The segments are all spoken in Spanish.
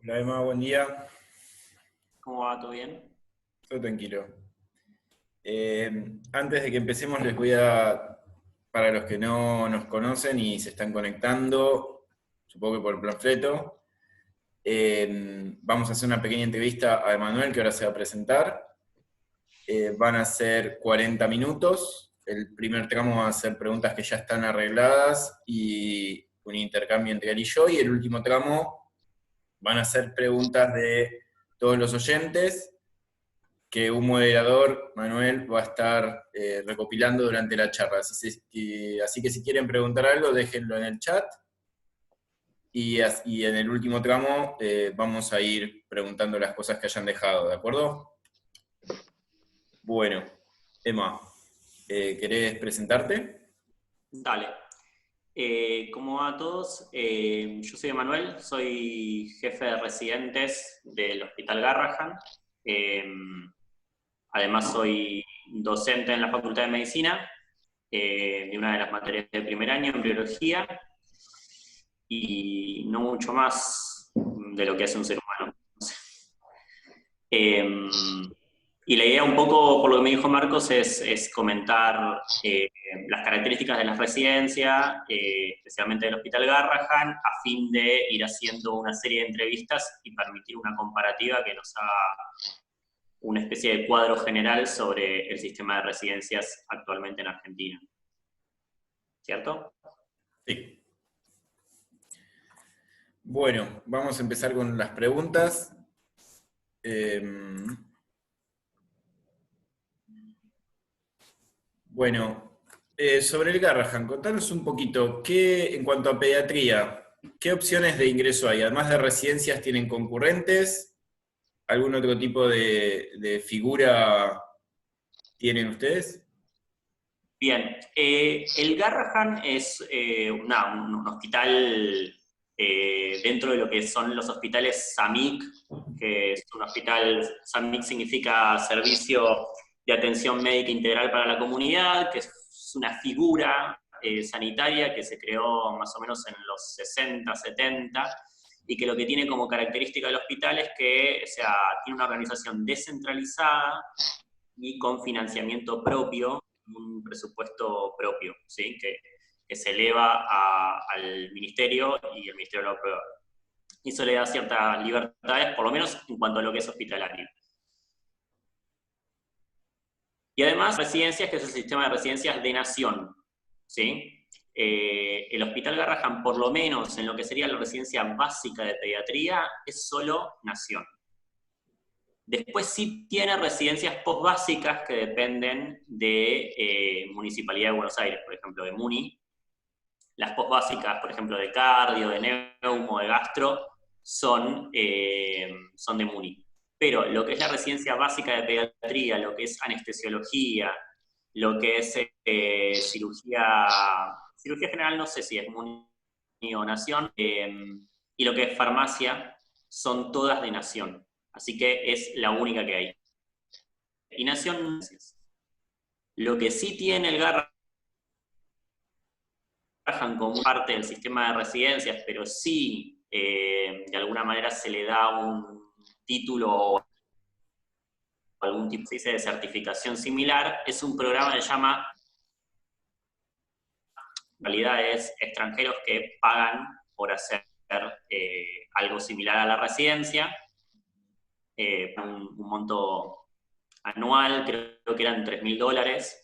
Hola Emma, buen día. ¿Cómo va? ¿Todo bien? Todo tranquilo. Antes de que empecemos les voy a, para los que no nos conocen y se están conectando, supongo que por el panfleto, vamos a hacer una pequeña entrevista a Emanuel que ahora se va a presentar. Van a ser 40 minutos. El primer tramo va a ser preguntas que ya están arregladas y un intercambio entre él y yo. Y el último tramo van a ser preguntas de todos los oyentes que un moderador, Manuel, va a estar recopilando durante la charla. Así que si quieren preguntar algo, déjenlo en el chat. Y en el último tramo vamos a ir preguntando las cosas que hayan dejado, ¿de acuerdo? Bueno, Emma, ¿querés presentarte? Dale. ¿Cómo va a todos? Yo soy Emanuel, soy jefe de residentes del Hospital Garrahan. Eh, Además soy docente en la Facultad de Medicina, de una de las materias de primer año, embriología, y no mucho más de lo que hace un ser humano. Eh, y la idea un poco, por lo que me dijo Marcos, es comentar las características de la residencia, especialmente del Hospital Garrahan, a fin de ir haciendo una serie de entrevistas y permitir una comparativa que nos haga una especie de cuadro general sobre el sistema de residencias actualmente en Argentina. ¿Cierto? Sí. Bueno, vamos a empezar con las preguntas. Bueno, sobre el Garrahan, contanos un poquito, en cuanto a pediatría, ¿qué opciones de ingreso hay? Además de residencias, ¿tienen concurrentes? ¿Algún otro tipo de figura tienen ustedes? Bien, el Garrahan es un hospital dentro de lo que son los hospitales SAMIC, que es un hospital, SAMIC significa Servicio de Atención Médica Integral para la Comunidad, que es una figura sanitaria que se creó más o menos en los 60, 70, y que lo que tiene como característica del hospital es que, o sea, tiene una organización descentralizada y con financiamiento propio, un presupuesto propio, ¿sí? que se eleva al ministerio y el ministerio lo aprueba. Y eso le da ciertas libertades, por lo menos en cuanto a lo que es hospitalario. Y además, residencias, que es el sistema de residencias de nación, ¿sí? El Hospital Garrahan, por lo menos en lo que sería la residencia básica de pediatría, es solo nación. Después sí tiene residencias postbásicas que dependen de Municipalidad de Buenos Aires, por ejemplo, de Muni. Las postbásicas, por ejemplo, de cardio, de neumo, de gastro, son de Muni. Pero lo que es la residencia básica de pediatría, lo que es anestesiología, lo que es cirugía general, no sé si es Muni o Nación, y lo que es farmacia, son todas de Nación. Así que es la única que hay. Y Nación, lo que sí tiene el Garrahan como parte del sistema de residencias, pero sí de alguna manera se le da un título o algún tipo de certificación similar, es un programa que se llama, en realidad es extranjeros que pagan por hacer algo similar a la residencia, un monto anual, creo que eran $3.000,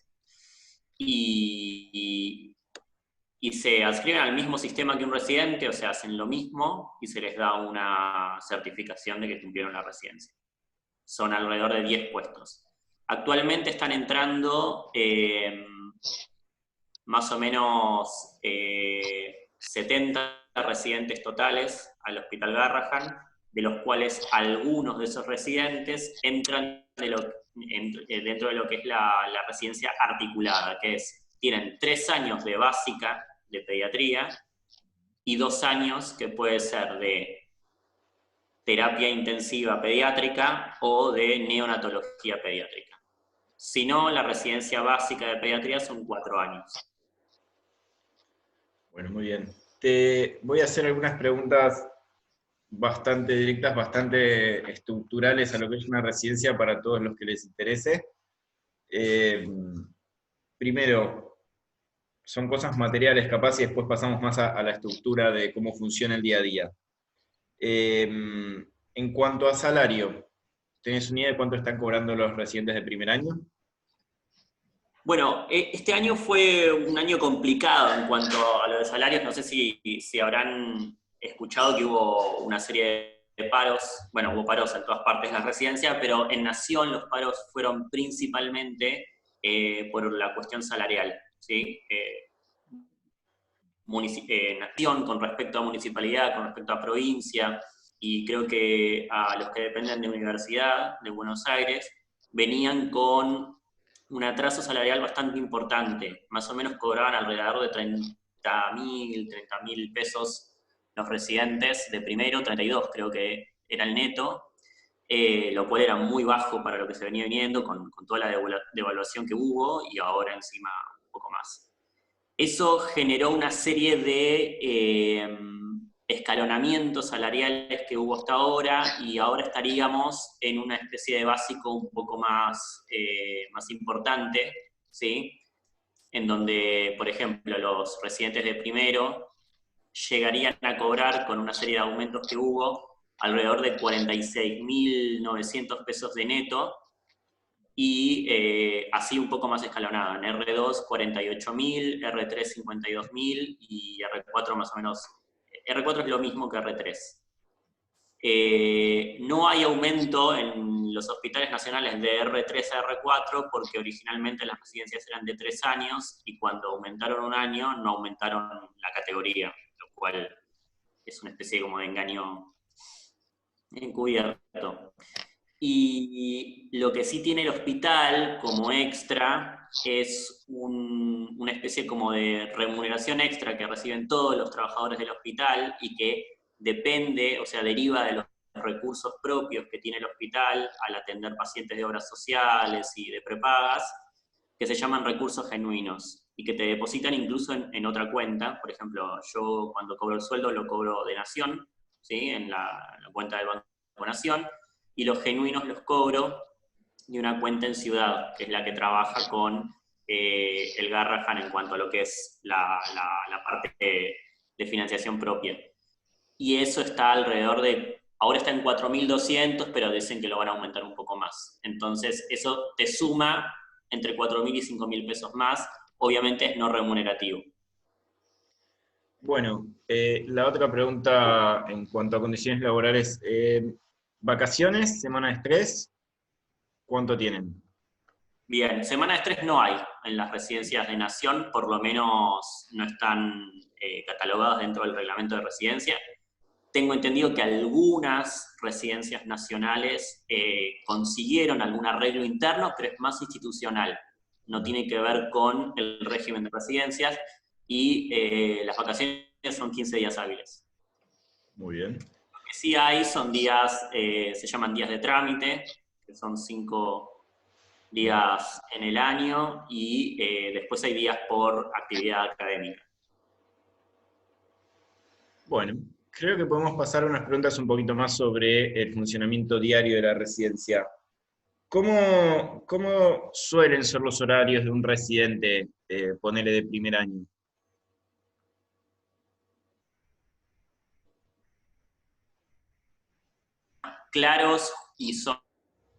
y se adscriben al mismo sistema que un residente, o sea, hacen lo mismo y se les da una certificación de que cumplieron la residencia. Son alrededor de 10 puestos. Actualmente están entrando más o menos 70 residentes totales al Hospital Garrahan, de los cuales algunos de esos residentes entran dentro de lo que es la residencia articulada, que tienen 3 años de básica de pediatría y 2 años que puede ser de terapia intensiva pediátrica o de neonatología pediátrica. Si no, la residencia básica de pediatría son 4 años. Bueno, muy bien. Te voy a hacer algunas preguntas bastante directas, bastante estructurales a lo que es una residencia para todos los que les interese. Eh, Primero, son cosas materiales capaz y después pasamos más a la estructura de cómo funciona el día a día. En cuanto a salario, ¿tenés una idea de cuánto están cobrando los residentes de primer año? Bueno, este año fue un año complicado en cuanto a lo de salarios. No sé si habrán escuchado que hubo una serie de paros. Bueno, hubo paros en todas partes de la residencia, pero en Nación los paros fueron principalmente por la cuestión salarial, ¿sí? Nación con respecto a municipalidad, con respecto a provincia, y creo que a los que dependen de Universidad de Buenos Aires venían con un atraso salarial bastante importante. Más o menos cobraban alrededor de 30.000 pesos los residentes de primero, 32 creo que era el neto, lo cual era muy bajo para lo que se venía viniendo con toda la devaluación que hubo y ahora encima un poco más. Eso generó una serie de escalonamientos salariales que hubo hasta ahora y ahora estaríamos en una especie de básico un poco más importante, ¿sí? En donde, por ejemplo, los residentes de primero llegarían a cobrar con una serie de aumentos que hubo alrededor de 46.900 pesos de neto, y así un poco más escalonado. En R2, 48.000, R3, 52.000 y R4 más o menos. R4 es lo mismo que R3. No hay aumento en los hospitales nacionales de R3 a R4 porque originalmente las residencias eran de 3 años y cuando aumentaron un año no aumentaron la categoría, lo cual es una especie como de engaño encubierto. Y lo que sí tiene el hospital como extra es una especie como de remuneración extra que reciben todos los trabajadores del hospital y que depende, o sea, deriva de los recursos propios que tiene el hospital al atender pacientes de obras sociales y de prepagas, que se llaman recursos genuinos y que te depositan incluso en otra cuenta. Por ejemplo, yo cuando cobro el sueldo lo cobro de Nación, ¿sí? En la cuenta del Banco Nación, y los genuinos los cobro de una cuenta en Ciudad, que es la que trabaja con el Garrahan en cuanto a lo que es la parte de financiación propia. Y eso está alrededor de, ahora está en 4.200, pero dicen que lo van a aumentar un poco más. Entonces eso te suma entre 4.000 y 5.000 pesos más, obviamente es no remunerativo. Bueno, la otra pregunta en cuanto a condiciones laborales, vacaciones, semana de estrés, ¿cuánto tienen? Bien, semana de estrés no hay en las residencias de Nación, por lo menos no están catalogadas dentro del reglamento de residencia. Tengo entendido que algunas residencias nacionales consiguieron algún arreglo interno, pero es más institucional. No tiene que ver con el régimen de residencias y las vacaciones son 15 días hábiles. Muy bien. Lo que sí hay son días, se llaman días de trámite, que son 5 días en el año y después hay días por actividad académica. Bueno, creo que podemos pasar a unas preguntas un poquito más sobre el funcionamiento diario de la residencia. ¿Cómo suelen ser los horarios de un residente, ponele de primer año? Claros y son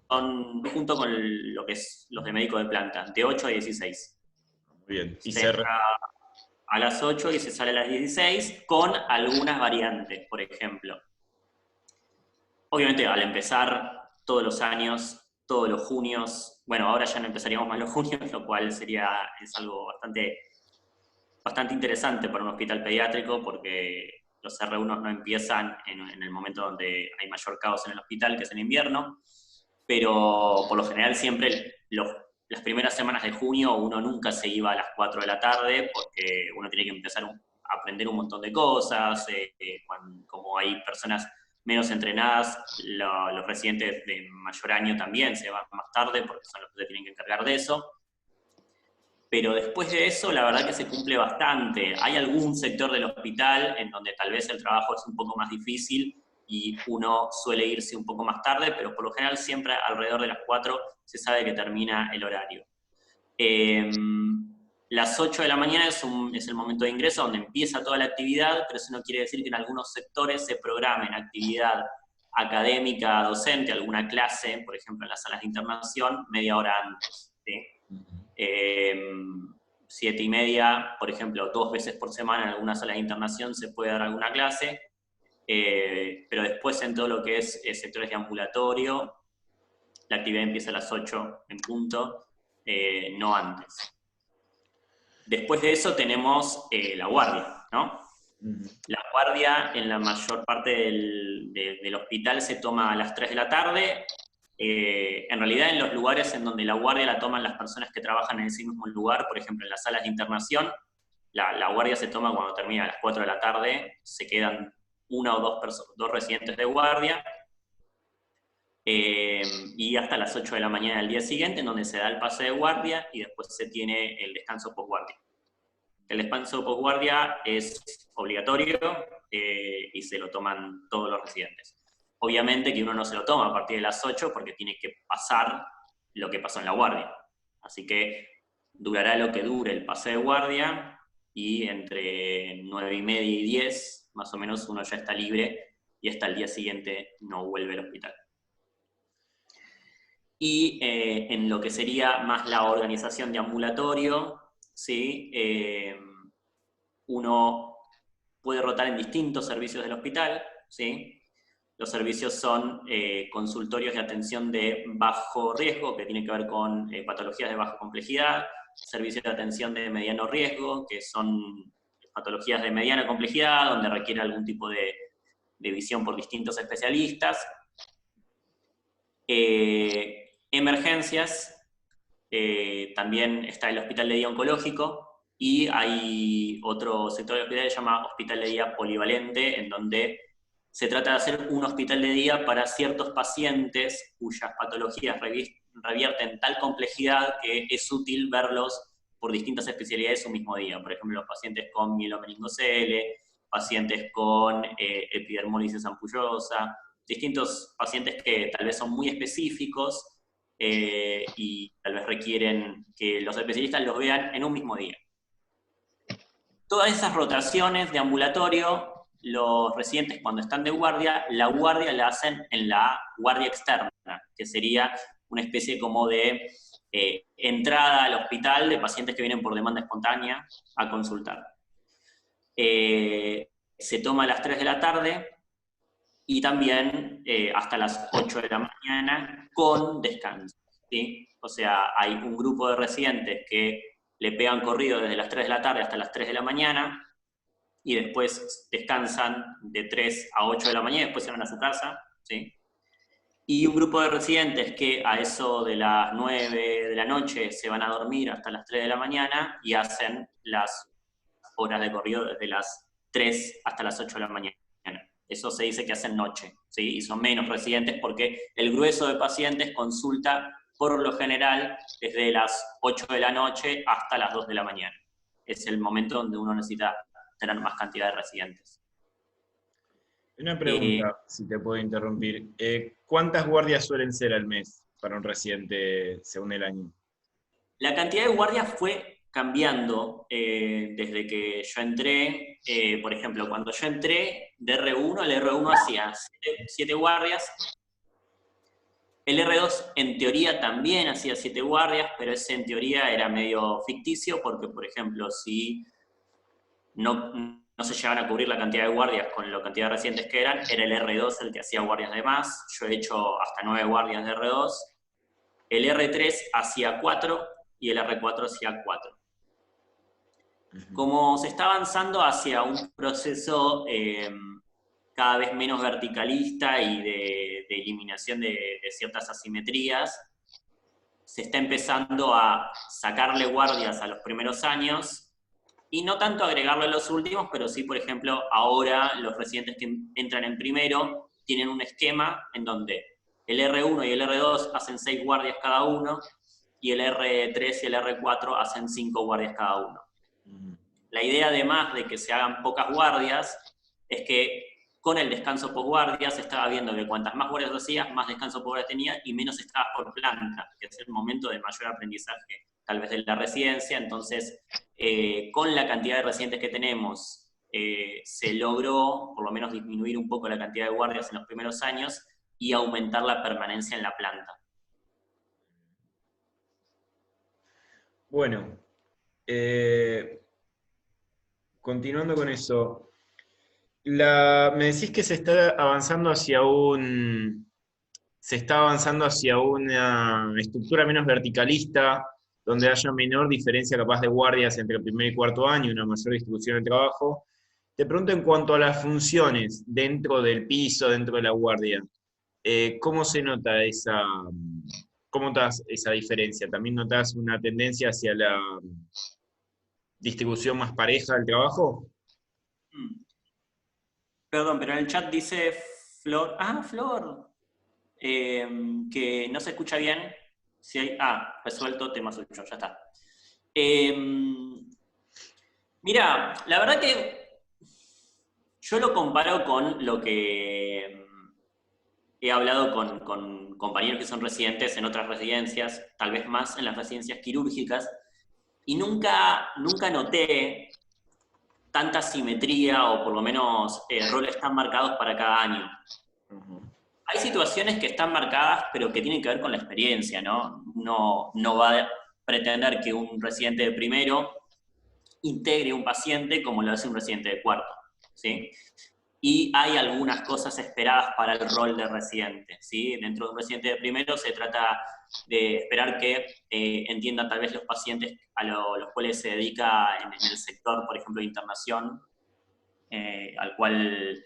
junto con lo que es los de médico de planta, de 8 a 16. Muy bien. Se entra a las 8 y se sale a las 16 con algunas variantes, por ejemplo. Obviamente al empezar todos los años, todos los junios, bueno, ahora ya no empezaríamos más los junios, lo cual es algo bastante interesante para un hospital pediátrico porque los R1 no empiezan en el momento donde hay mayor caos en el hospital, que es en invierno, pero por lo general siempre las primeras semanas de junio uno nunca se iba a las 4 de la tarde porque uno tiene que empezar a aprender un montón de cosas, como hay personas menos entrenadas, los residentes de mayor año también se van más tarde porque son los que se tienen que encargar de eso. Pero después de eso, la verdad que se cumple bastante. Hay algún sector del hospital en donde tal vez el trabajo es un poco más difícil, y uno suele irse un poco más tarde, pero por lo general siempre alrededor de las 4 se sabe que termina el horario. Las 8 de la mañana es el momento de ingreso donde empieza toda la actividad, pero eso no quiere decir que en algunos sectores se programen actividad académica, docente, alguna clase, por ejemplo en las salas de internación, media hora antes. ¿Sí? 7:30, por ejemplo, 2 veces por semana en alguna sala de internación se puede dar alguna clase, pero después en todo lo que es sectores de ambulatorio, la actividad empieza a las 8 en punto, no antes. Después de eso tenemos la guardia, ¿no? La guardia en la mayor parte del hospital se toma a las 3 de la tarde. En realidad en los lugares en donde la guardia la toman las personas que trabajan en ese mismo lugar, por ejemplo en las salas de internación, la guardia se toma cuando termina a las 4 de la tarde, se quedan una o dos residentes de guardia, y hasta las 8 de la mañana del día siguiente, en donde se da el pase de guardia y después se tiene el descanso posguardia. El descanso posguardia es obligatorio y se lo toman todos los residentes. Obviamente que uno no se lo toma a partir de las 8 porque tiene que pasar lo que pasó en la guardia. Así que durará lo que dure el pase de guardia y entre 9:30 y 10, más o menos, uno ya está libre y hasta el día siguiente no vuelve al hospital. Y en lo que sería más la organización de ambulatorio, ¿sí? Uno puede rotar en distintos servicios del hospital, ¿sí? Los servicios son consultorios de atención de bajo riesgo, que tienen que ver con patologías de baja complejidad, servicios de atención de mediano riesgo, que son patologías de mediana complejidad, donde requiere algún tipo de visión por distintos especialistas. Emergencias, también está el hospital de día oncológico, y hay otro sector del hospital que se llama hospital de día polivalente, en donde se trata de hacer un hospital de día para ciertos pacientes cuyas patologías revierten tal complejidad que es útil verlos por distintas especialidades un mismo día. Por ejemplo, los pacientes con mielomeningocele, pacientes con epidermólisis ampullosa, distintos pacientes que tal vez son muy específicos y tal vez requieren que los especialistas los vean en un mismo día. Todas esas rotaciones de ambulatorio, los residentes cuando están de guardia, la guardia la hacen en la guardia externa, que sería una especie como de entrada al hospital de pacientes que vienen por demanda espontánea a consultar. Se toma a las 3 de la tarde y también hasta las 8 de la mañana con descanso, ¿sí? O sea, hay un grupo de residentes que le pegan corrido desde las 3 de la tarde hasta las 3 de la mañana, y después descansan de 3 a 8 de la mañana y después se van a su casa, ¿sí? Y un grupo de residentes que a eso de las 9 de la noche se van a dormir hasta las 3 de la mañana y hacen las horas de corrido desde las 3 hasta las 8 de la mañana. Eso se dice que hacen noche, ¿sí? Y son menos residentes porque el grueso de pacientes consulta por lo general desde las 8 de la noche hasta las 2 de la mañana. Es el momento donde uno necesita tener más cantidad de residentes. Una pregunta, si te puedo interrumpir. ¿Cuántas guardias suelen ser al mes para un residente según el año? La cantidad de guardias fue cambiando desde que yo entré. Por ejemplo, cuando yo entré de R1, el R1 hacía 7 guardias. El R2 en teoría también hacía 7 guardias, pero ese en teoría era medio ficticio porque, por ejemplo, si no se llegaban a cubrir la cantidad de guardias con la cantidad de residentes que eran, era el R2 el que hacía guardias de más. Yo he hecho hasta 9 guardias de R2. El R3 hacía 4 y el R4 hacía 4. Como se está avanzando hacia un proceso cada vez menos verticalista y de eliminación de ciertas asimetrías, se está empezando a sacarle guardias a los primeros años y no tanto agregarle a los últimos, pero sí, por ejemplo, ahora los residentes que entran en primero tienen un esquema en donde el R1 y el R2 hacen 6 guardias cada uno y el R3 y el R4 hacen 5 guardias cada uno. La idea, además de que se hagan pocas guardias, es que con el descanso posguardia se estaba viendo que cuantas más guardias hacías, más descanso posguardia tenía y menos estabas por planta, que es el momento de mayor aprendizaje tal vez de la residencia. Entonces, con la cantidad de residentes que tenemos, se logró por lo menos disminuir un poco la cantidad de guardias en los primeros años y aumentar la permanencia en la planta. Bueno, continuando con eso, me decís que se está avanzando hacia una estructura menos verticalista, donde haya menor diferencia capaz de guardias entre el primer y cuarto año, una mayor distribución del trabajo. Te pregunto en cuanto a las funciones dentro del piso, dentro de la guardia, ¿cómo se nota cómo notas esa diferencia? ¿También notas una tendencia hacia la distribución más pareja del trabajo? Perdón, pero en el chat dice Flor. Ah, Flor. Que no se escucha bien. Si hay, resuelto tema suyo, ya está. Mira, la verdad que yo lo comparo con lo que he hablado con compañeros que son residentes en otras residencias, tal vez más en las residencias quirúrgicas, y nunca noté tanta simetría o por lo menos roles tan marcados para cada año. Hay situaciones que están marcadas, pero que tienen que ver con la experiencia, ¿no? No va a pretender que un residente de primero integre un paciente como lo hace un residente de cuarto, ¿sí? Y hay algunas cosas esperadas para el rol de residente, ¿sí? Dentro de un residente de primero se trata de esperar que entienda tal vez los pacientes a los cuales se dedica en el sector, por ejemplo, de internación, al cual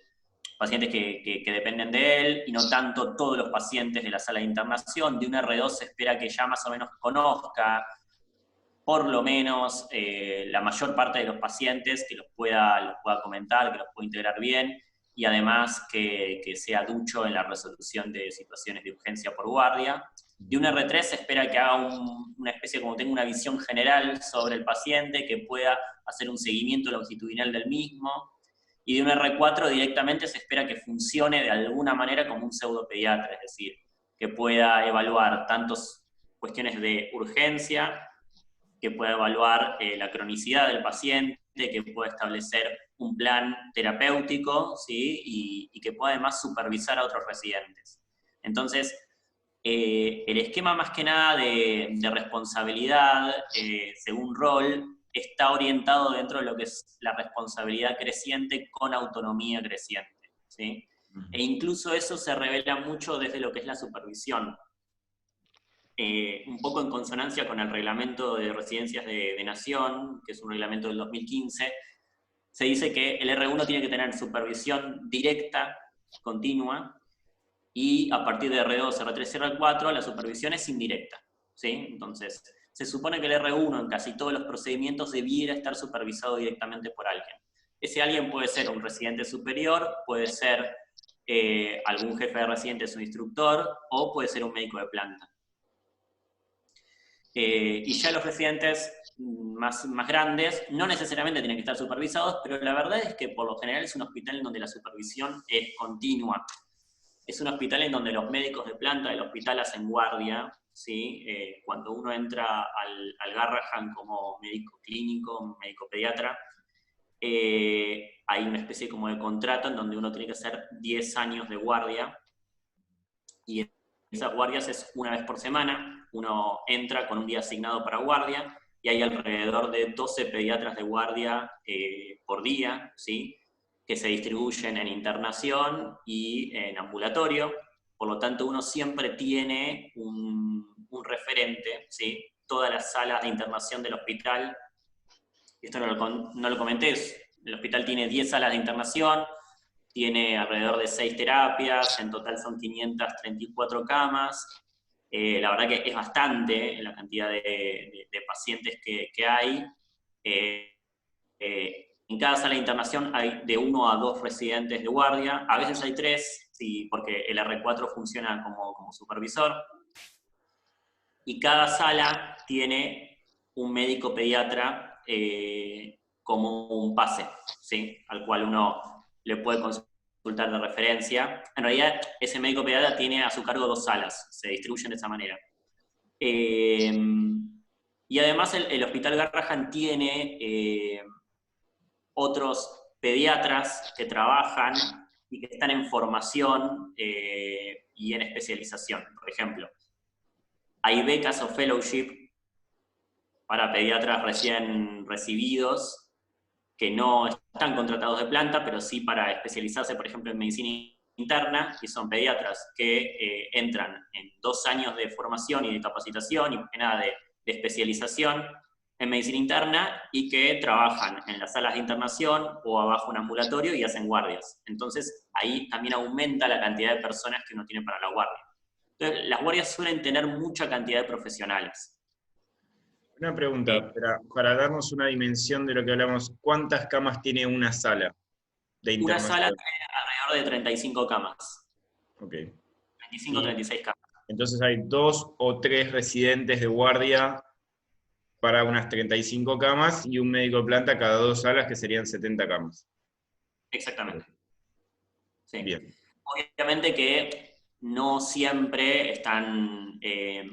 pacientes que dependen de él, y no tanto todos los pacientes de la sala de internación. De un R2 se espera que ya más o menos conozca por lo menos la mayor parte de los pacientes, que los pueda comentar, que los pueda integrar bien, y además que sea ducho en la resolución de situaciones de urgencia por guardia. De un R3 se espera que haga una especie, como tenga una visión general sobre el paciente, que pueda hacer un seguimiento longitudinal del mismo, y de un R4 directamente se espera que funcione de alguna manera como un pseudopediatra, es decir, que pueda evaluar tantas cuestiones de urgencia, que pueda evaluar la cronicidad del paciente, que pueda establecer un plan terapéutico, ¿sí? y que pueda además supervisar a otros residentes. Entonces, el esquema más que nada de responsabilidad, según rol, está orientado dentro de lo que es la responsabilidad creciente con autonomía creciente, ¿sí? E incluso eso se revela mucho desde lo que es la supervisión. Un poco en consonancia con el reglamento de residencias de Nación, que es un reglamento del 2015, se dice que el R1 tiene que tener supervisión directa, continua, y a partir de R2, R3 y R4 la supervisión es indirecta, ¿sí? Entonces, se supone que el R1 en casi todos los procedimientos debiera estar supervisado directamente por alguien. Ese alguien puede ser un residente superior, puede ser algún jefe de residentes o instructor, o puede ser un médico de planta. Y ya los residentes más grandes no necesariamente tienen que estar supervisados, pero la verdad es que por lo general es un hospital en donde la supervisión es continua. Es un hospital en donde los médicos de planta del hospital hacen guardia, ¿sí? Cuando uno entra al Garrahan como médico clínico, médico pediatra, hay una especie como de contrato en donde uno tiene que hacer 10 años de guardia, y esas guardias es una vez por semana. Uno entra con un día asignado para guardia, y hay alrededor de 12 pediatras de guardia por día, ¿sí? Que se distribuyen en internación y en ambulatorio. Por lo tanto, uno siempre tiene un referente, ¿sí? Todas las salas de internación del hospital, esto no lo comenté, el hospital tiene 10 salas de internación, tiene alrededor de 6 terapias, en total son 534 camas. La verdad que es bastante la cantidad de pacientes que hay. En cada sala de internación hay de 1 a 2 residentes de guardia, a veces hay 3, sí, porque el R4 funciona como supervisor, y cada sala tiene un médico pediatra como un pase, ¿sí? Al cual uno le puede consultar consultar de referencia. En realidad, ese médico pediatra tiene a su cargo 2 salas, se distribuyen de esa manera. Y además el Hospital Garrahan tiene otros pediatras que trabajan y que están en formación y en especialización. Por ejemplo, hay becas o fellowship para pediatras recién recibidos que no están contratados de planta, pero sí para especializarse, por ejemplo, en medicina interna, y son pediatras que entran en 2 años de formación y de capacitación, y más que nada de especialización en medicina interna, y que trabajan en las salas de internación o abajo en ambulatorio y hacen guardias. Entonces, ahí también aumenta la cantidad de personas que uno tiene para la guardia. Entonces, las guardias suelen tener mucha cantidad de profesionales. Una pregunta, para darnos una dimensión de lo que hablamos, ¿cuántas camas tiene una sala de Una sala internación? tiene alrededor de 35 camas. Ok. 25 o 36 camas. Entonces hay 2 o 3 residentes de guardia para unas 35 camas y un médico de planta cada 2 salas, que serían 70 camas. Exactamente. Sí. Bien. Obviamente que no siempre están,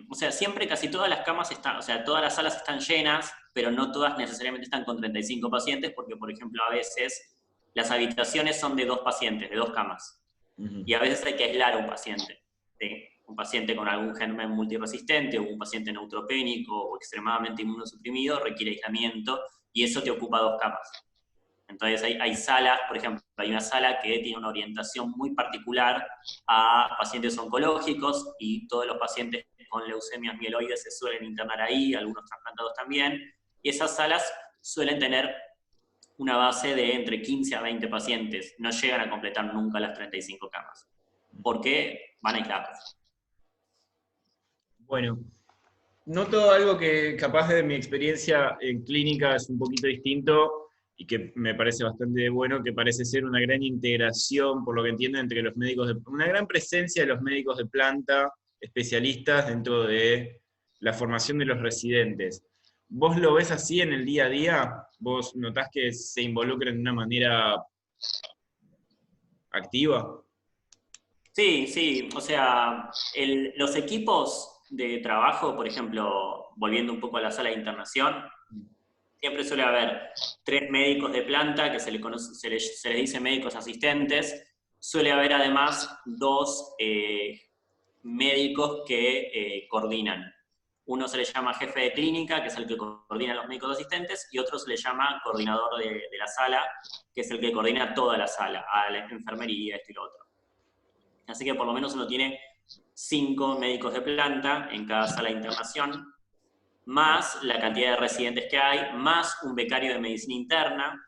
o sea, siempre casi todas las camas están, o sea, todas las salas están llenas, pero no todas necesariamente están con 35 pacientes, porque, por ejemplo, a veces las habitaciones son de 2 pacientes, de 2 camas, y a veces hay que aislar a un paciente, ¿sí? Un paciente con algún germen multiresistente, o un paciente neutropénico, o extremadamente inmunosuprimido, requiere aislamiento, y eso te ocupa 2 camas. Entonces hay salas, por ejemplo, hay una sala que tiene una orientación muy particular a pacientes oncológicos, y todos los pacientes con leucemias mieloides se suelen internar ahí, algunos trasplantados también, y esas salas suelen tener una base de entre 15 a 20 pacientes, no llegan a completar nunca las 35 camas, porque van aisladas. Bueno, noto algo que capaz de mi experiencia en clínica es un poquito distinto y que me parece bastante bueno, que parece ser una gran integración, por lo que entiendo, entre los médicos, una gran presencia de los médicos de planta, especialistas dentro de la formación de los residentes. ¿Vos lo ves así en el día a día? ¿Vos notás que se involucran de una manera activa? Sí, sí, o sea, los equipos de trabajo, por ejemplo, volviendo un poco a la sala de internación, siempre suele haber 3 médicos de planta, que se les dice médicos asistentes. Suele haber además 2 médicos que coordinan. Uno se le llama jefe de clínica, que es el que coordina a los médicos asistentes, y otro se le llama coordinador de la sala, que es el que coordina toda la sala, a la enfermería, esto y lo otro. Así que por lo menos uno tiene 5 médicos de planta en cada sala de internación, más la cantidad de residentes que hay, más un becario de medicina interna,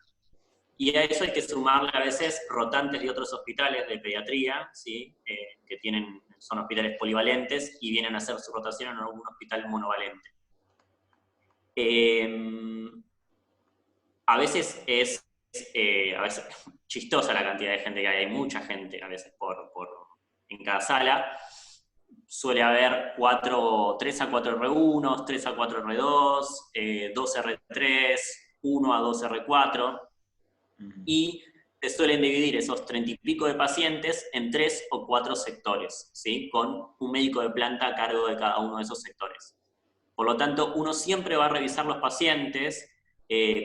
y a eso hay que sumarle a veces rotantes de otros hospitales de pediatría, ¿sí? Que son hospitales polivalentes y vienen a hacer su rotación en algún hospital monovalente. A veces es chistosa la cantidad de gente que hay mucha gente a veces en cada sala. Suele haber 3 a 4 R1, 3 a 4 R2, 2 R3, 1 a 2 R4, y se suelen dividir esos 30 y pico de pacientes en 3 o 4 sectores, ¿sí? Con un médico de planta a cargo de cada uno de esos sectores. Por lo tanto, uno siempre va a revisar los pacientes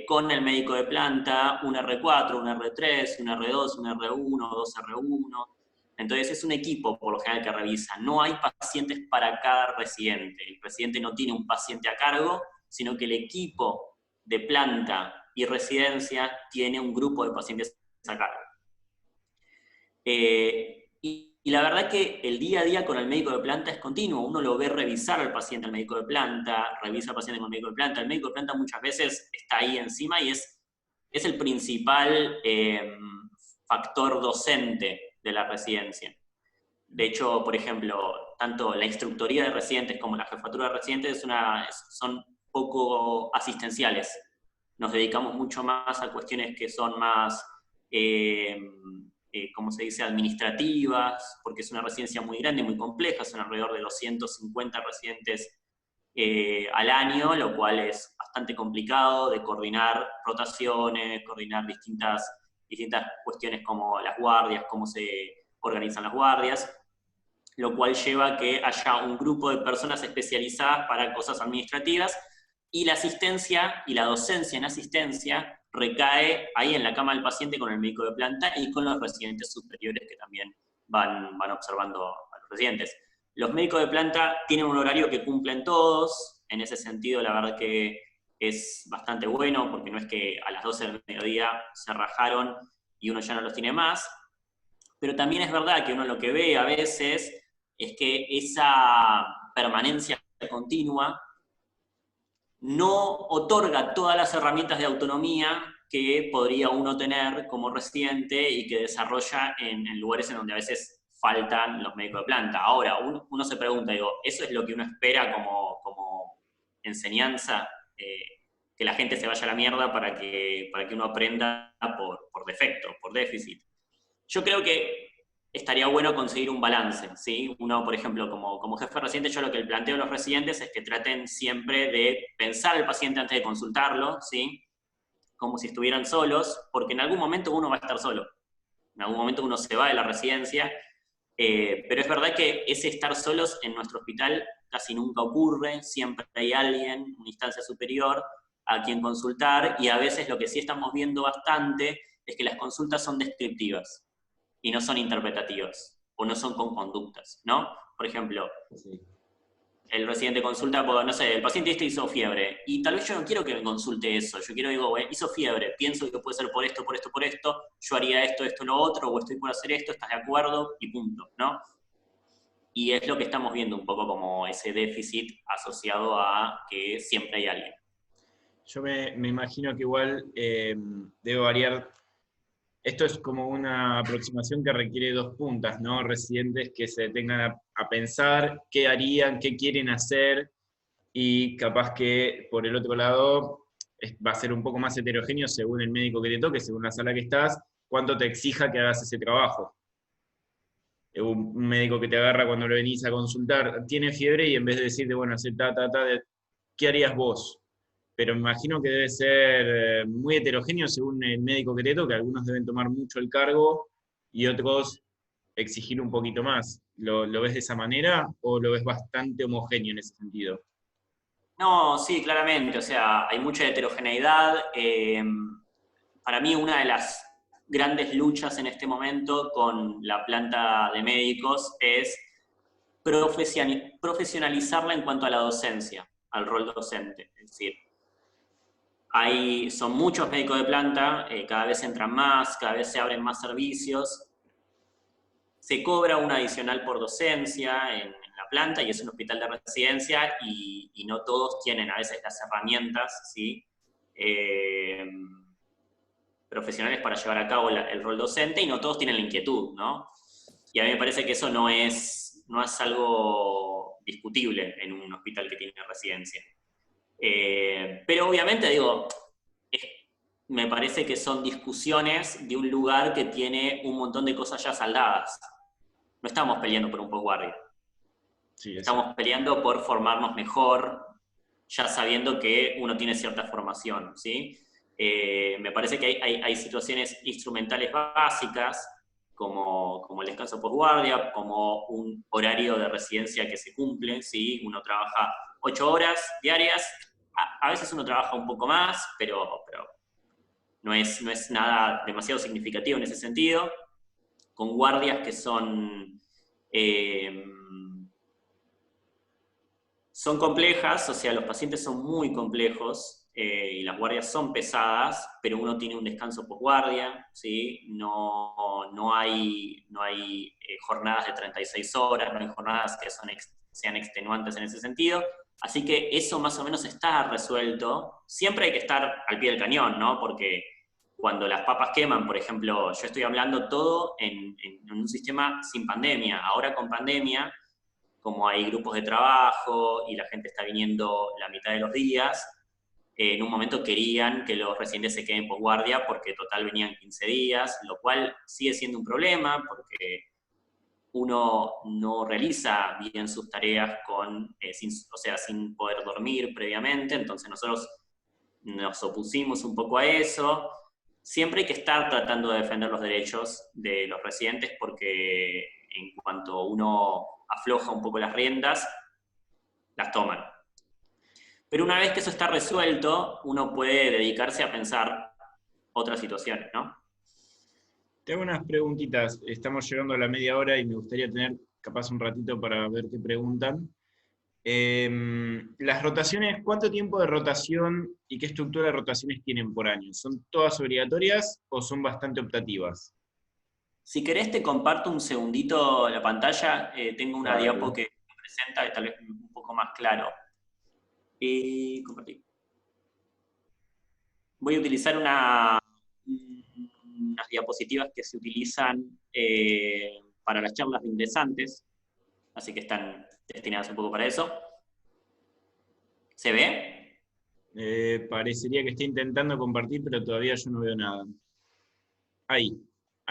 con el médico de planta, un R4, un R3, un R2, un R1, 2 R1. Entonces es un equipo por lo general que revisa. No hay pacientes para cada residente. El residente no tiene un paciente a cargo, sino que el equipo de planta y residencia tiene un grupo de pacientes a cargo. Y la verdad que el día a día con el médico de planta es continuo. Uno lo ve revisar al paciente, al médico de planta, revisa al paciente con el médico de planta. El médico de planta muchas veces está ahí encima y es el principal factor docente de la residencia. De hecho, por ejemplo, tanto la instructoría de residentes como la jefatura de residentes son poco asistenciales. Nos dedicamos mucho más a cuestiones que son más, ¿cómo se dice?, administrativas, porque es una residencia muy grande, muy compleja, son alrededor de 250 residentes al año, lo cual es bastante complicado de coordinar rotaciones, coordinar distintas distintas cuestiones como las guardias, cómo se organizan las guardias, lo cual lleva a que haya un grupo de personas especializadas para cosas administrativas, y la asistencia y la docencia en asistencia recae ahí en la cama del paciente con el médico de planta y con los residentes superiores que también van observando a los residentes. Los médicos de planta tienen un horario que cumplen todos, en ese sentido la verdad que es bastante bueno, porque no es que a las 12 del mediodía se rajaron y uno ya no los tiene más, pero también es verdad que uno lo que ve a veces es que esa permanencia continua no otorga todas las herramientas de autonomía que podría uno tener como residente y que desarrolla en lugares en donde a veces faltan los médicos de planta. Ahora, uno se pregunta, digo, ¿eso es lo que uno espera como enseñanza? Que la gente se vaya a la mierda para que uno aprenda por defecto, por déficit. Yo creo que estaría bueno conseguir un balance, ¿sí? Uno, por ejemplo, como jefe residente, yo lo que le planteo a los residentes es que traten siempre de pensar al paciente antes de consultarlo, ¿sí? Como si estuvieran solos, porque en algún momento uno va a estar solo. En algún momento uno se va de la residencia, pero es verdad que ese estar solos en nuestro hospital casi nunca ocurre, siempre hay alguien, una instancia superior, a quien consultar, y a veces lo que sí estamos viendo bastante es que las consultas son descriptivas y no son interpretativas, o no son con conductas, ¿no? Por ejemplo, sí, el residente consulta, por, no sé, el paciente hizo fiebre, y tal vez yo no quiero que me consulte eso, yo digo, hizo fiebre, pienso que puede ser por esto, por esto, por esto, yo haría esto, esto, lo otro, o estoy por hacer esto, ¿estás de acuerdo? Y punto, ¿no? Y es lo que estamos viendo un poco como ese déficit asociado a que siempre hay alguien. Yo me imagino que igual debe variar. Esto es como una aproximación que requiere dos puntas, ¿no? Residentes que se detengan a pensar qué harían, qué quieren hacer, y capaz que por el otro lado va a ser un poco más heterogéneo según el médico que te toque, según la sala que estás, cuánto te exija que hagas ese trabajo. Un médico que te agarra cuando lo venís a consultar, tiene fiebre, y en vez de decirte, bueno, hacer ¿qué harías vos? Pero me imagino que debe ser muy heterogéneo según el médico que te toque. Algunos deben tomar mucho el cargo y otros exigir un poquito más. ¿Lo ves de esa manera o lo ves bastante homogéneo en ese sentido? No, sí, claramente, o sea, hay mucha heterogeneidad. Para mí una de las grandes luchas en este momento con la planta de médicos es profesionalizarla en cuanto a la docencia, al rol docente. Es decir, son muchos médicos de planta, cada vez entran más, cada vez se abren más servicios. Se cobra un adicional por docencia en la planta, y es un hospital de residencia, y no todos tienen a veces las herramientas, ¿sí? Profesionales para llevar a cabo el rol docente, y no todos tienen la inquietud, ¿no? Y a mí me parece que eso no es algo discutible en un hospital que tiene residencia. Pero obviamente, digo, me parece que son discusiones de un lugar que tiene un montón de cosas ya saldadas. No estamos peleando por un posguardia. Sí, estamos peleando por formarnos mejor, ya sabiendo que uno tiene cierta formación, ¿sí? Me parece que hay situaciones instrumentales básicas, como el descanso posguardia, como un horario de residencia que se cumple, ¿sí? Uno trabaja 8 horas diarias, a veces uno trabaja un poco más, pero no es nada demasiado significativo en ese sentido, con guardias que son complejas, o sea, los pacientes son muy complejos, y las guardias son pesadas, pero uno tiene un descanso posguardia, ¿sí? No hay jornadas de 36 horas, no hay jornadas que sean extenuantes en ese sentido, así que eso más o menos está resuelto. Siempre hay que estar al pie del cañón, ¿no? Porque cuando las papas queman, por ejemplo, yo estoy hablando todo en un sistema sin pandemia. Ahora con pandemia, como hay grupos de trabajo y la gente está viniendo la mitad de los días, en un momento querían que los residentes se queden posguardia porque total venían 15 días, lo cual sigue siendo un problema porque uno no realiza bien sus tareas sin poder dormir previamente. Entonces nosotros nos opusimos un poco a eso. siempre hay que estar tratando de defender los derechos de los residentes porque en cuanto uno afloja un poco las riendas, las toman. Pero una vez que eso está resuelto, uno puede dedicarse a pensar otras situaciones, ¿no? Te hago unas preguntitas. Estamos llegando a la media hora y me gustaría tener capaz un ratito para ver qué preguntan. Las rotaciones, ¿cuánto tiempo de rotación y qué estructura de rotaciones tienen por año? ¿Son todas obligatorias o son bastante optativas? Si querés te comparto un segundito la pantalla, tengo una Dale. diapo que presenta, tal vez un poco más claro. Compartir. Voy a utilizar unas diapositivas que se utilizan para las charlas de ingresantes, así que están destinadas un poco para eso. ¿Se ve? Parecería que está intentando compartir, pero todavía yo no veo nada. Ahí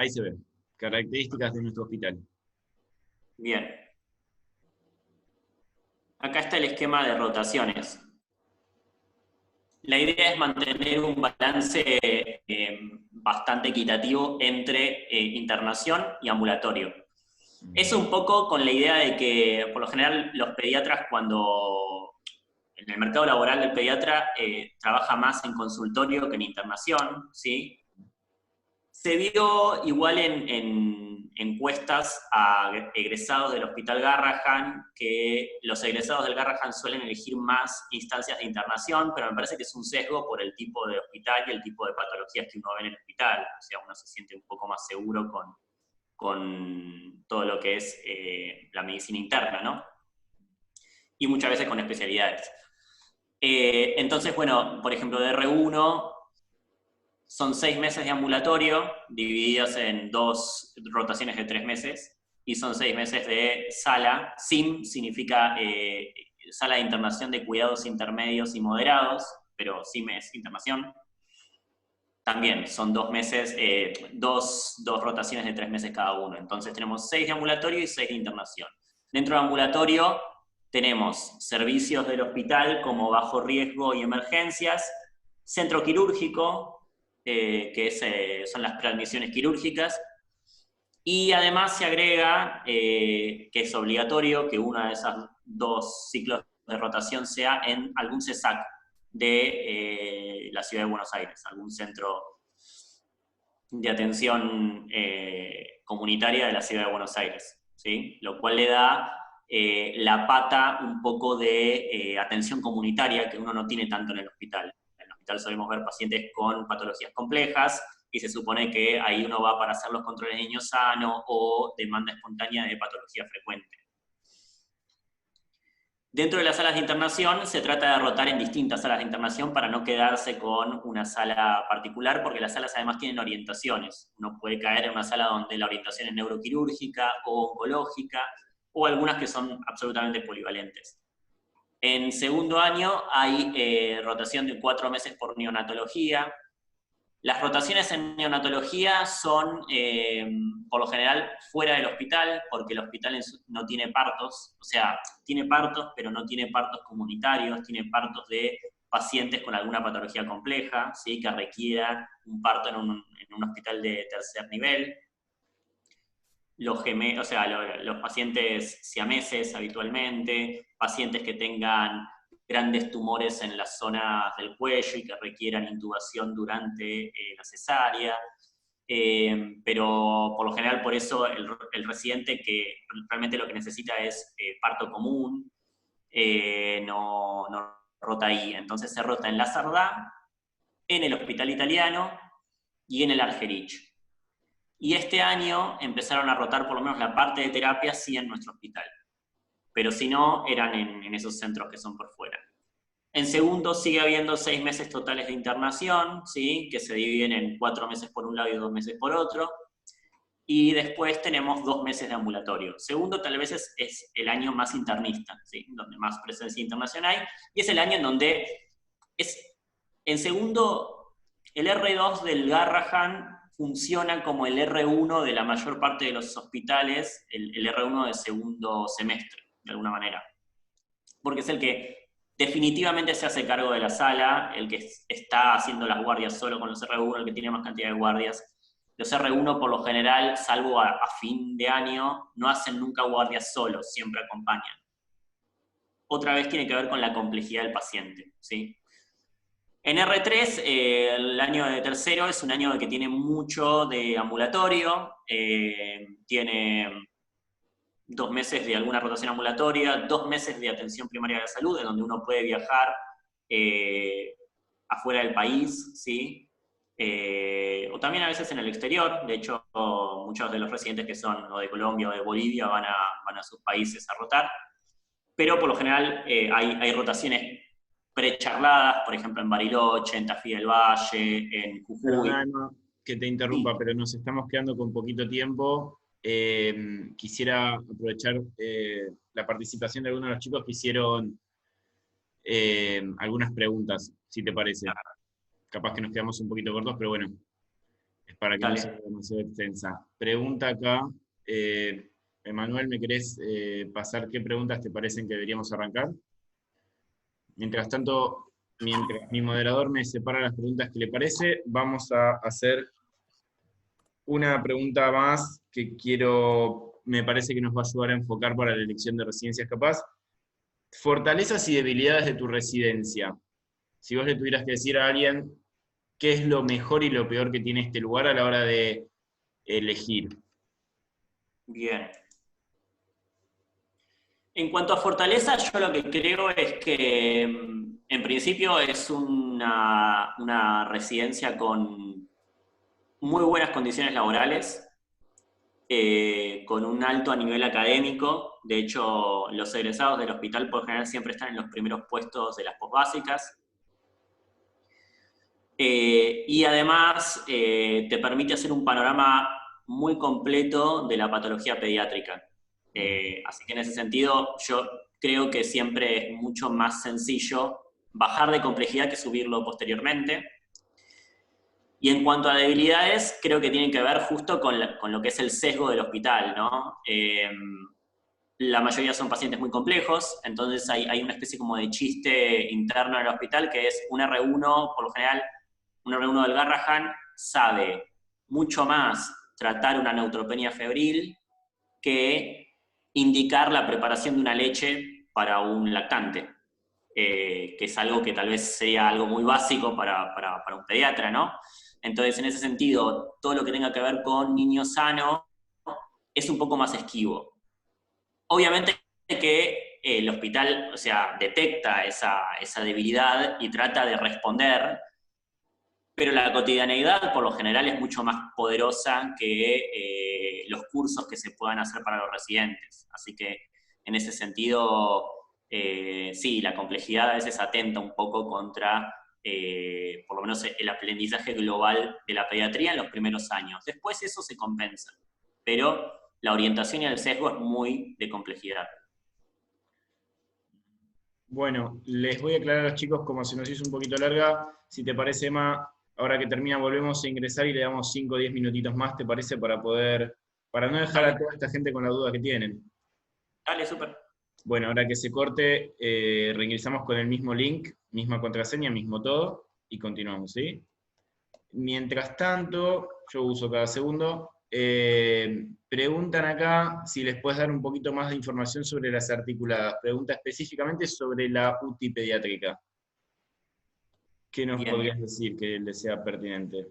se ve. Características de nuestro hospital. Bien. Acá está el esquema de rotaciones. La idea es mantener un balance bastante equitativo entre internación y ambulatorio. Es un poco con la idea de que, por lo general, los pediatras cuando en el mercado laboral del pediatra trabaja más en consultorio que en internación, ¿sí? Se vio igual en encuestas a egresados del Hospital Garrahan que los egresados del Garrahan suelen elegir más instancias de internación, pero me parece que es un sesgo por el tipo de hospital y el tipo de patologías que uno ve en el hospital. O sea, uno se siente un poco más seguro con todo lo que es la medicina interna, ¿no? Y muchas veces con especialidades. Entonces, bueno, por ejemplo, de R1 son 6 meses de ambulatorio, divididos en 2 rotaciones de 3 meses, y son 6 meses de sala. SIM significa sala de internación de cuidados intermedios y moderados, pero SIM es internación. También son 2 meses, dos rotaciones de 3 meses cada uno. Entonces tenemos 6 de ambulatorio y 6 de internación. Dentro de ambulatorio tenemos servicios del hospital como bajo riesgo y emergencias, centro quirúrgico, que son las transmisiones quirúrgicas, y además se agrega, que es obligatorio, que uno de esos 2 ciclos de rotación sea en algún CESAC de la Ciudad de Buenos Aires, algún centro de atención comunitaria de la Ciudad de Buenos Aires, ¿sí? Lo cual le da la pata un poco de atención comunitaria que uno no tiene tanto en el hospital. En el hospital solemos ver pacientes con patologías complejas y se supone que ahí uno va para hacer los controles de niño sano o demanda espontánea de patología frecuente. Dentro de las salas de internación se trata de rotar en distintas salas de internación para no quedarse con una sala particular, porque las salas además tienen orientaciones. Uno puede caer en una sala donde la orientación es neuroquirúrgica o oncológica, o algunas que son absolutamente polivalentes. En segundo año hay rotación de 4 meses por neonatología. Las rotaciones en neonatología son, por lo general, fuera del hospital, porque el hospital no tiene partos, o sea, tiene partos, pero no tiene partos comunitarios, tiene partos de pacientes con alguna patología compleja, ¿sí? Que requiera un parto en un hospital de tercer nivel. Los pacientes siameses habitualmente, pacientes que tengan grandes tumores en las zonas del cuello y que requieran intubación durante la cesárea, pero por lo general por eso el residente que realmente lo que necesita es parto común, no rota ahí. Entonces se rota en la Sardá, en el Hospital Italiano y en el Argerich. Y este año empezaron a rotar por lo menos la parte de terapia sí en nuestro hospital, pero si no, eran en esos centros que son por fuera. En segundo sigue habiendo 6 meses totales de internación, ¿sí? Que se dividen en 4 meses por un lado y 2 meses por otro, y después tenemos 2 meses de ambulatorio. Segundo tal vez es el año más internista, ¿sí? Donde más presencia internacional hay, y es el año en donde en segundo, el R2 del Garrahan funciona como el R1 de la mayor parte de los hospitales, el R1 de segundo semestre, de alguna manera. Porque es el que definitivamente se hace cargo de la sala, el que está haciendo las guardias solo con los R1, el que tiene más cantidad de guardias. Los R1 por lo general, salvo a fin de año, no hacen nunca guardias solos, siempre acompañan. Otra vez tiene que ver con la complejidad del paciente, ¿sí? En R3, el año de tercero es un año que tiene mucho de ambulatorio, tiene 2 meses de alguna rotación ambulatoria, 2 meses de atención primaria de la salud, en donde uno puede viajar afuera del país, ¿sí? O también a veces en el exterior. De hecho, muchos de los residentes que son o de Colombia o de Bolivia van a sus países a rotar. Pero por lo general hay rotaciones precharladas, por ejemplo en Bariloche, en Tafí del Valle, en Jujuy. Perdona, Emma, que te interrumpa, pero nos estamos quedando con poquito tiempo. Quisiera aprovechar la participación de algunos de los chicos que hicieron algunas preguntas, si te parece. Capaz que nos quedamos un poquito cortos, pero bueno, es para que no sea demasiado extensa. Pregunta acá, Emanuel, ¿me querés pasar qué preguntas te parecen que deberíamos arrancar? Mientras tanto, mientras mi moderador me separa las preguntas que le parece, vamos a hacer una pregunta más que me parece que nos va a ayudar a enfocar para la elección de residencias capaz. Fortalezas y debilidades de tu residencia. Si vos le tuvieras que decir a alguien qué es lo mejor y lo peor que tiene este lugar a la hora de elegir. Bien. En cuanto a fortaleza, yo lo que creo es que en principio es una residencia con muy buenas condiciones laborales, con un alto nivel académico. De hecho, los egresados del hospital por lo general siempre están en los primeros puestos de las posbásicas. Y además te permite hacer un panorama muy completo de la patología pediátrica. Así que en ese sentido yo creo que siempre es mucho más sencillo bajar de complejidad que subirlo posteriormente. Y en cuanto a debilidades, creo que tienen que ver justo con lo que es el sesgo del hospital, ¿no? La mayoría son pacientes muy complejos, entonces hay una especie como de chiste interno en el hospital que es un R1, por lo general, un R1 del Garrahan sabe mucho más tratar una neutropenia febril que indicar la preparación de una leche para un lactante, que es algo que tal vez sería algo muy básico para un pediatra, ¿no? Entonces, en ese sentido, todo lo que tenga que ver con niño sano es un poco más esquivo. Obviamente que el hospital, o sea, detecta esa debilidad y trata de responder, pero la cotidianeidad por lo general es mucho más poderosa que los cursos que se puedan hacer para los residentes. Así que en ese sentido, sí, la complejidad a veces atenta un poco contra, por lo menos, el aprendizaje global de la pediatría en los primeros años. Después eso se compensa, pero la orientación y el sesgo es muy de complejidad. Bueno, les voy a aclarar a los chicos, como se nos hizo un poquito larga, si te parece, Emma, ahora que termina volvemos a ingresar y le damos 5 o 10 minutitos más, ¿te parece? Para no dejar a toda esta gente con la duda que tienen. Dale, súper. Bueno, ahora que se corte, reingresamos con el mismo link, misma contraseña, mismo todo, y continuamos, ¿sí? Mientras tanto, yo uso cada segundo. Preguntan acá si les puedes dar un poquito más de información sobre las articuladas. Pregunta específicamente sobre la UTI pediátrica. ¿Qué nos podrías decir que les sea pertinente?